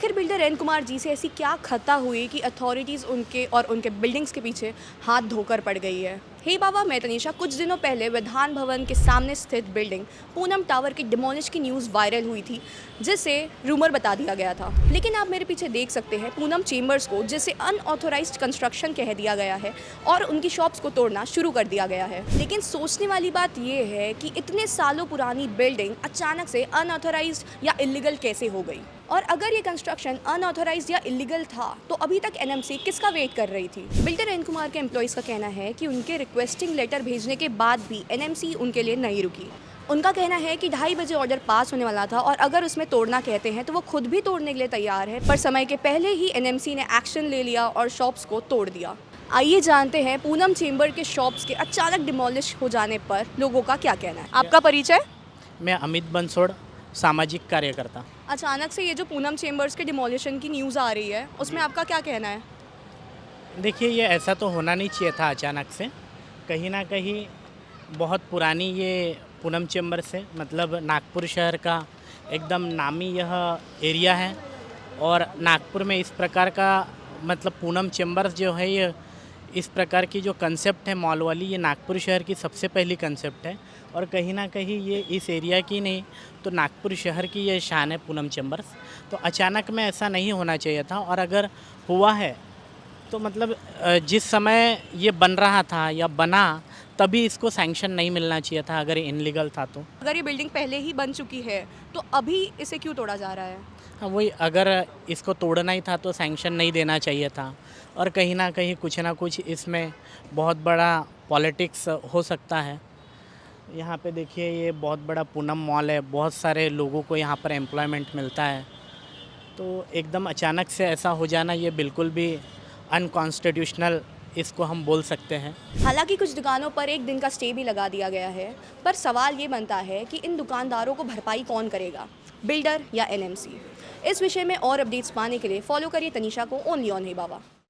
आखिर builder N Kumar ji से ऐसी क्या खता हुई कि अथॉरिटीज़ उनके और उनके बिल्डिंग्स के पीछे हाथ धोकर पड़ गई है। हे बाबा, मैं तनीषा। कुछ दिनों पहले विधान भवन के सामने स्थित बिल्डिंग पूनम टावर के डिमोलिश की न्यूज़ वायरल हुई थी, जिसे रूमर बता दिया गया था। लेकिन आप मेरे पीछे देख सकते हैं पूनम चेंबर्स को, जिसे अनऑथोराइज्ड कंस्ट्रक्शन कह दिया गया है और उनकी शॉप्स को तोड़ना शुरू कर दिया गया है। लेकिन सोचने वाली बात यह है कि इतने सालों पुरानी बिल्डिंग अचानक से अनऑथोराइज्ड या इलीगल कैसे हो गई, और अगर ये कंस्ट्रक्शन अनऑथोराइज्ड या इलीगल था तो अभी तक एनएमसी किसका वेट कर रही थी। बिल्डर एन कुमार के एम्प्लॉइज़ का कहना है कि उनके रिक्वेस्टिंग लेटर भेजने के बाद भी एनएमसी उनके लिए नहीं रुकी। उनका कहना है कि 2:30 बजे ऑर्डर पास होने वाला था और अगर उसमें तोड़ना कहते हैं तो वो खुद भी तोड़ने के लिए तैयार है, पर समय के पहले ही एनएमसी ने एक्शन ले लिया और शॉप्स को तोड़ दिया। आइए जानते हैं पूनम चेंबर के शॉप्स के अचानक डिमोलिश हो जाने पर लोगों का क्या कहना है। आपका परिचय? मैं अमित बंसोड़, सामाजिक कार्यकर्ता। अचानक से ये जो पूनम चेंबर्स के डिमोलिशन की न्यूज़ आ रही है, उसमें आपका क्या कहना है? देखिए, ये ऐसा तो होना नहीं चाहिए था अचानक से। कहीं ना कहीं बहुत पुरानी ये पूनम चेंबर्स है, मतलब नागपुर शहर का एकदम नामी यह एरिया है। और नागपुर में इस प्रकार का मतलब पूनम चेंबर्स जो है, ये इस प्रकार की जो कंसेप्ट है मॉल वाली, ये नागपुर शहर की सबसे पहली कंसेप्ट है। और कहीं ना कहीं ये इस एरिया की नहीं तो नागपुर शहर की ये शान है पूनम चेंबर्स। तो अचानक में ऐसा नहीं होना चाहिए था, और अगर हुआ है तो मतलब जिस समय ये बन रहा था या बना तभी इसको सैंक्शन नहीं मिलना चाहिए था, अगर इनलीगल था तो। अगर ये बिल्डिंग पहले ही बन चुकी है तो अभी इसे क्यों तोड़ा जा रहा है? हाँ, वही, अगर इसको तोड़ना ही था तो सैंक्शन नहीं देना चाहिए था। और कहीं ना कुछ इसमें बहुत बड़ा पॉलिटिक्स हो सकता है। यहाँ पे देखिए, ये बहुत बड़ा पूनम मॉल है, बहुत सारे लोगों को यहाँ पर एम्प्लॉयमेंट मिलता है। तो एकदम अचानक से ऐसा हो जाना, ये बिल्कुल भी अनकॉन्स्टिट्यूशनल इसको हम बोल सकते हैं। हालांकि कुछ दुकानों पर 1 दिन का स्टे भी लगा दिया गया है, पर सवाल ये बनता है कि इन दुकानदारों को भरपाई कौन करेगा, बिल्डर या एनएमसी? इस विषय में और अपडेट्स पाने के लिए फॉलो करिए तनीषा को ओनली ऑन हे बाबा।